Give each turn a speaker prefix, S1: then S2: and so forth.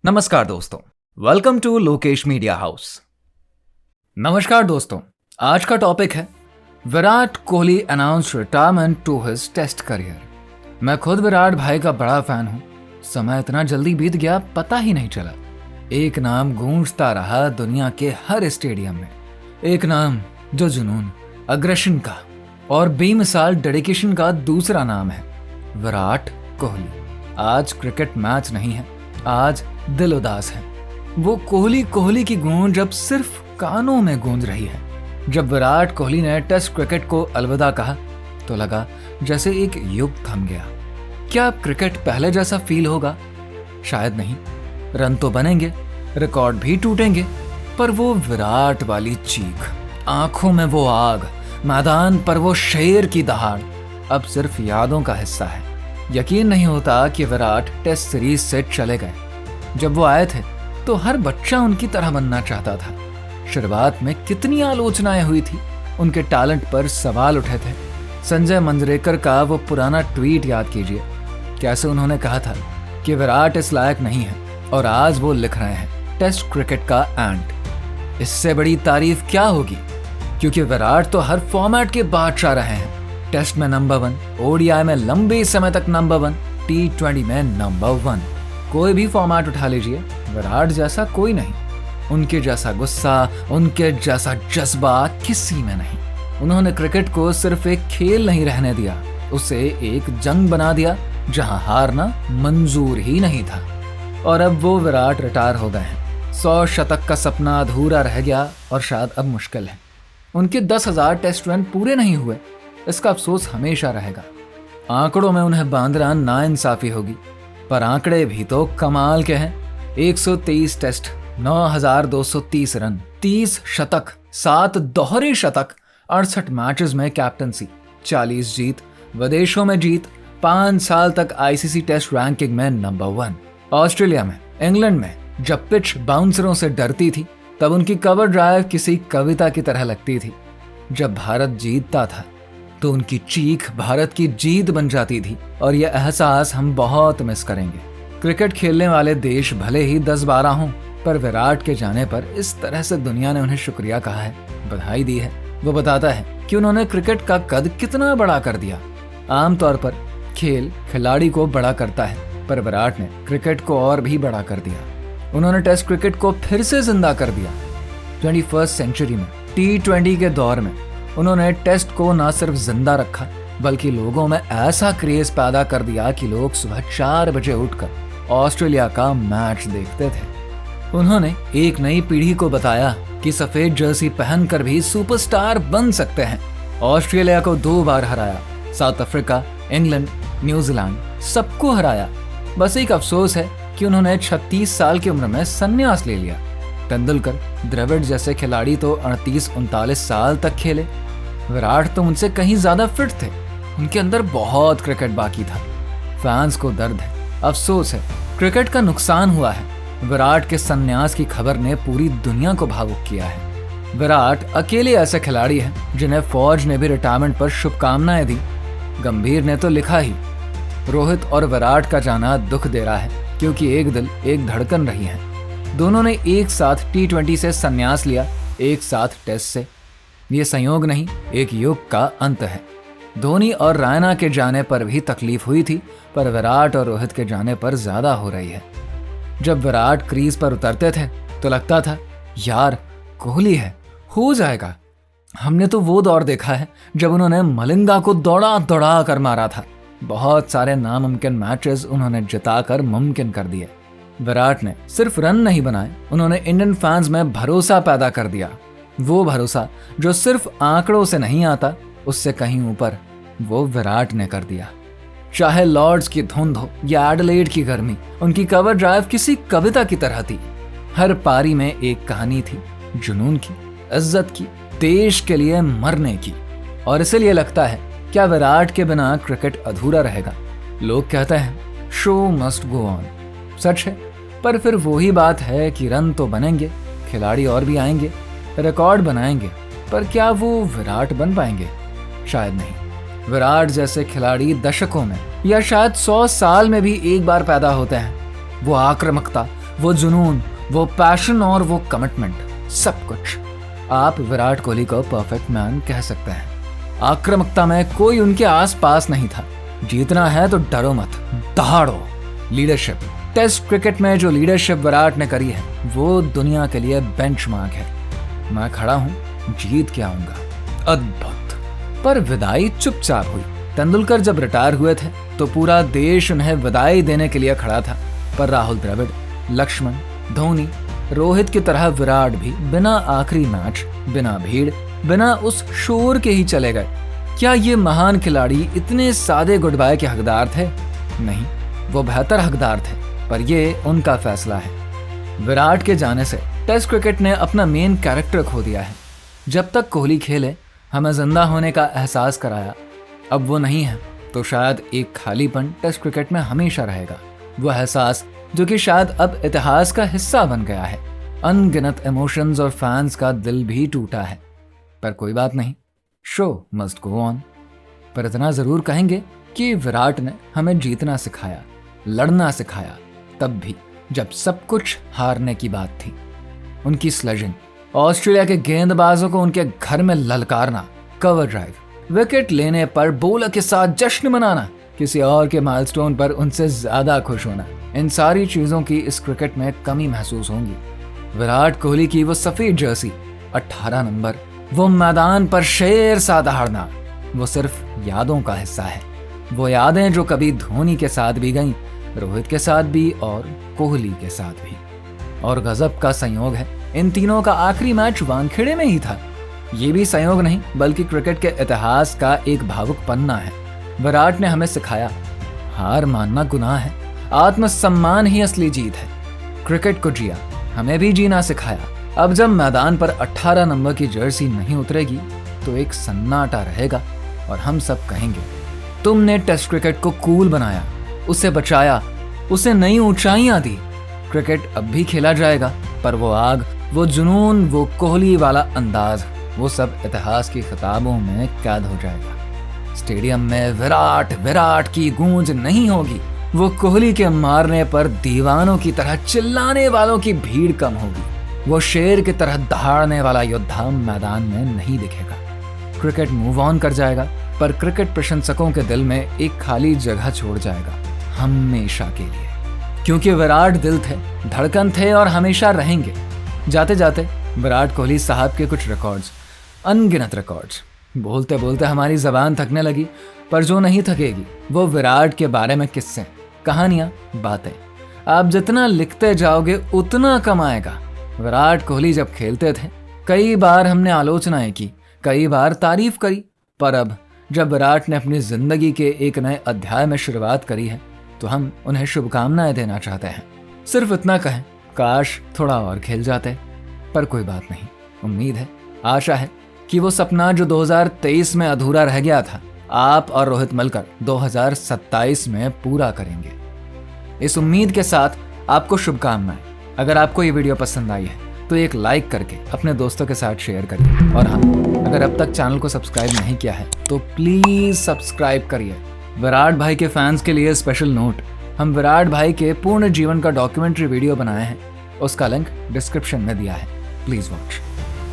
S1: नमस्कार दोस्तों, welcome to Lokesh media house. नमस्कार दोस्तों, आज का टॉपिक है Virat Kohli announce retirement to his test career. मैं खुद विराट भाई का बड़ा फैन हूं। समय इतना जल्दी बीत गया पता ही नहीं चला। एक नाम गूंजता रहा दुनिया के हर स्टेडियम में, एक नाम जो जुनून, अग्रेशन का और बेमिसाल डेडिकेशन का दूसरा नाम है, विराट कोहली। आज क्रिकेट मैच नहीं है, आज दिल उदास है। वो कोहली कोहली की गूंज अब सिर्फ कानों में गूंज रही है। जब विराट कोहली ने टेस्ट क्रिकेट को अलविदा कहा तो लगा जैसे एक युग थम गया। क्या अब क्रिकेट पहले जैसा फील होगा? शायद नहीं। रन तो बनेंगे, रिकॉर्ड भी टूटेंगे, पर वो विराट वाली चीख, आंखों में वो आग, मैदान पर वो शेर की दहाड़ अब सिर्फ यादों का हिस्सा है। यकीन नहीं होता कि विराट टेस्ट सीरीज से चले गए। जब वो आए थे तो हर बच्चा उनकी तरह बनना चाहता था। शुरुआत में कितनी आलोचनाएं हुई थी, उनके टैलेंट पर सवाल उठे थे। संजय मंजरेकर का वो पुराना ट्वीट याद कीजिए, कैसे उन्होंने कहा था कि विराट इस लायक नहीं है, और आज वो लिख रहे हैं टेस्ट क्रिकेट का एंट। इससे बड़ी तारीफ क्या होगी, क्योंकि विराट तो हर फॉर्मेट के बादशाह रहे हैं। टेस्ट में नंबर 1, ओडीआई में लंबे समय तक नंबर 1, T20 में नंबर 1। कोई भी फॉर्मेट उठा लीजिए, विराट जैसा कोई नहीं। उनके जैसा गुस्सा, उनके जैसा जज्बा किसी में नहीं। उन्होंने क्रिकेट को सिर्फ एक खेल नहीं रहने दिया, उसे एक जंग बना दिया जहां हारना मंजूर ही नहीं था। और अब वो विराट रिटायर हो गए हैं। 100 शतक का सपना अधूरा रह गया और शायद अब मुश्किल है। उनके 10,000 टेस्ट रन पूरे नहीं हुए, इसका अफसोस हमेशा रहेगा। आंकड़ों में उन्हें बांधना नाइंसाफी होगी, पर आंकड़े भी तो कमाल के हैं। 123 टेस्ट, 9,230 रन, 30 शतक, 7 दोहरे शतक, 68 मैचेस में कैप्टनसी, 40 जीत, विदेशों में जीत, 5 साल तक आईसीसी टेस्ट रैंकिंग में नंबर 1। ऑस्ट्रेलिया में, इंग्लैंड में जब पिच बाउंसरों से डरती थी तब उनकी कवर ड्राइव किसी कविता की तरह लगती थी। जब भारत जीतता था तो उनकी चीख भारत की जीत बन जाती थी, और यह एहसास हम बहुत मिस करेंगे। क्रिकेट खेलने वाले देश भले ही 10-12 हों, पर विराट के जाने पर इस तरह से दुनिया ने उन्हें शुक्रिया कहा है, बधाई दी है। वो बताता है कि उन्होंने क्रिकेट का कद कितना बड़ा कर दिया। आमतौर पर खेल खिलाड़ी को बड़ा करता है, पर विराट ने क्रिकेट को और भी बड़ा कर दिया। उन्होंने टेस्ट क्रिकेट को फिर से जिंदा कर दिया। 21st सेंचुरी में, T20 के दौर में उन्होंने टेस्ट को न सिर्फ जिंदा रखा, बल्कि लोगों में ऐसा क्रेज पैदा कर दिया कि लोग सुबह 4 बजे उठकर ऑस्ट्रेलिया का मैच देखते थे। उन्होंने एक नई पीढ़ी को बताया कि सफेद जर्सी पहनकर भी सुपरस्टार बन सकते हैं। ऑस्ट्रेलिया को 2 बार हराया, साउथ अफ्रीका, इंग्लैंड, न्यूजीलैंड, सबको हराया। बस एक अफसोस है कि उन्होंने 36 साल की उम्र में संन्यास ले लिया। तेंदुलकर, द्रविड़ जैसे खिलाड़ी तो 38-39 साल तक खेले। विराट तो उनसे कहीं ज्यादा फिट थे। उनके अंदर बहुत क्रिकेट बाकी था। फैंस को दर्द है, अफसोस है, क्रिकेट का नुकसान हुआ है। विराट के संन्यास की खबर ने पूरी दुनिया को भावुक किया है। विराट अकेले ऐसे खिलाड़ी हैं जिन्हें फौज ने भी रिटायरमेंट पर शुभकामनाएं दी। गंभीर ने तो लिखा ही, रोहित और विराट का जाना दुख दे रहा है, क्योंकि एक दिल एक धड़कन रही है। दोनों ने एक साथ T20 से संन्यास लिया, एक साथ टेस्ट से। ये संयोग नहीं, एक युग का अंत है। धोनी और रैना के जाने पर भी तकलीफ हुई थी, पर विराट और रोहित के जाने पर ज्यादा हो रही है। जब विराट क्रीज पर उतरते थे तो लगता था यार कोहली है, हो जाएगा। हमने तो वो दौर देखा है जब उन्होंने मलिंगा को दौड़ा दौड़ा कर मारा था। बहुत सारे नामुमकिन मैचेस उन्होंने जिताकर मुमकिन कर दिए। विराट ने सिर्फ रन नहीं बनाए, उन्होंने इंडियन फैंस में भरोसा पैदा कर दिया। वो भरोसा जो सिर्फ आंकड़ों से नहीं आता, उससे कहीं ऊपर वो विराट ने कर दिया। चाहे लॉर्ड्स की धुंध हो या एडिलेड की गर्मी, उनकी कवर ड्राइव किसी कविता की तरह थी। हर पारी में एक कहानी थी, जुनून की, इज्जत की, देश के लिए मरने की। और इसलिए लगता है क्या विराट के बिना क्रिकेट अधूरा रहेगा। लोग कहते हैं शो मस्ट गो ऑन। सच है, पर फिर वही बात है कि रन तो बनेंगे, खिलाड़ी और भी आएंगे, रिकॉर्ड बनाएंगे, पर क्या वो विराट बन पाएंगे? शायद नहीं। विराट जैसे खिलाड़ी दशकों में या शायद 100 साल में भी एक बार पैदा होते हैं। वो आक्रामकता, वो जुनून, वो पैशन और वो कमिटमेंट, सब कुछ। आप विराट कोहली को परफेक्ट मैन कह सकते हैं। आक्रामकता में कोई उनके आसपास नहीं था। जीतना है तो डरो मत, दहाड़ो। लीडरशिप, टेस्ट क्रिकेट में जो लीडरशिप विराट ने करी है वो दुनिया के लिए बेंचमार्क है। मैं खड़ा हूं, जीत के आऊंगा। अद्भुत। पर विदाई चुपचाप हुई। तेंदुलकर जब रिटायर हुए थे तो पूरा देश उन्हें विदाई देने के लिए खड़ा था, पर राहुल द्रविड़, लक्ष्मण, धोनी, रोहित की तरह विराट भी बिना आखिरी मैच, बिना भीड़, बिना उस शोर के ही चले गए। क्या ये महान खिलाड़ी इतने सादे गुड बाय के हकदार थे? नहीं, वो बेहतर हकदार थे, पर ये उनका फैसला है। विराट के जाने से टेस्ट क्रिकेट ने अपना मेन कैरेक्टर खो दिया है। जब तक कोहली खेले हमें जिंदा होने का एहसास कराया। अब वो नहीं है तो शायद एक खालीपन टेस्ट क्रिकेट में हमेशा रहेगा। वो एहसास जो कि शायद अब इतिहास का हिस्सा बन गया है। अनगिनत इमोशंस और फैंस का दिल भी टूटा है। पर कोई बात नहीं, शो मस्ट गो ऑन। पर इतना जरूर कहेंगे कि विराट ने हमें जीतना सिखाया, लड़ना सिखाया, तब भी जब सब कुछ हारने की बात थी। उनकी स्लेजिंग, ऑस्ट्रेलिया के गेंदबाजों को उनके घर में ललकारना, कवर ड्राइव, विकेट लेने पर बॉलर के साथ जश्न मनाना, किसी और के माइलस्टोन पर उनसे ज्यादा खुश होना, इन सारी चीजों की इस क्रिकेट में कमी महसूस होंगी। विराट कोहली की वो सफेद जर्सी, 18 नंबर, वो मैदान पर शेर सा दहाड़ना, वो सिर्फ यादों का हिस्सा है। वो यादें जो कभी धोनी के साथ भी गईं, रोहित के साथ भी और कोहली के साथ भी। और गजब का संयोग है, इन तीनों का आखिरी मैच वानखेड़े में ही था। ये भी संयोग नहीं बल्कि क्रिकेट के इतिहास का एक भावुक पन्ना है। विराट ने हमें सिखाया, हार मानना गुनाह है, आत्मसम्मान ही असली जीत है। क्रिकेट को जिया, हमें भी जीना सिखाया। अब जब मैदान पर 18 नंबर की जर्सी नहीं उतरेगी तो एक सन्नाटा रहेगा और हम सब कहेंगे, तुमने टेस्ट क्रिकेट को कूल बनाया, उसे बचाया, उसे नई ऊंचाइयां दी। क्रिकेट अब भी खेला जाएगा, पर वो आग, वो जुनून, वो कोहली वाला अंदाज, वो सब इतिहास की किताबों में कैद हो जाएगा। स्टेडियम में विराट विराट की गूंज नहीं होगी। वो कोहली के मारने पर दीवानों की तरह चिल्लाने वालों की भीड़ कम होगी। वो शेर की तरह दहाड़ने वाला योद्धा मैदान में नहीं दिखेगा। क्रिकेट मूव ऑन कर जाएगा, पर क्रिकेट प्रशंसकों के दिल में एक खाली जगह छोड़ जाएगा, हमेशा के लिए। क्योंकि विराट दिल थे, धड़कन थे और हमेशा रहेंगे। जाते जाते विराट कोहली साहब के कुछ रिकॉर्ड्स, अनगिनत रिकॉर्ड्स। बोलते बोलते हमारी जबान थकने लगी, पर जो नहीं थकेगी वो विराट के बारे में किस्से, कहानियां, बातें। आप जितना लिखते जाओगे उतना कम आएगा। विराट कोहली जब खेलते थे कई बार हमने आलोचनाएं की, कई बार तारीफ करी, पर अब जब विराट ने अपनी जिंदगी के एक नए अध्याय में शुरुआत करी है तो हम उन्हें शुभकामनाएं देना चाहते हैं। सिर्फ इतना कहें, काश थोड़ा और खेल जाते, पर कोई बात नहीं। उम्मीद है, आशा है कि वो सपना जो 2023 में अधूरा रह गया था, आप और रोहित मिलकर 2027 में पूरा करेंगे। इस उम्मीद के साथ आपको शुभकामनाएं। अगर आपको ये वीडियो पसंद आई है तो एक लाइक करके अपने दोस्तों के साथ शेयर करिए। और हाँ, अगर अब तक चैनल को सब्सक्राइब नहीं किया है तो प्लीज सब्सक्राइब करिए। विराट भाई के फैंस के लिए स्पेशल नोट, हम विराट भाई के पूर्ण जीवन का डॉक्यूमेंट्री वीडियो बनाए हैं, उसका लिंक डिस्क्रिप्शन में दिया है, प्लीज वॉच।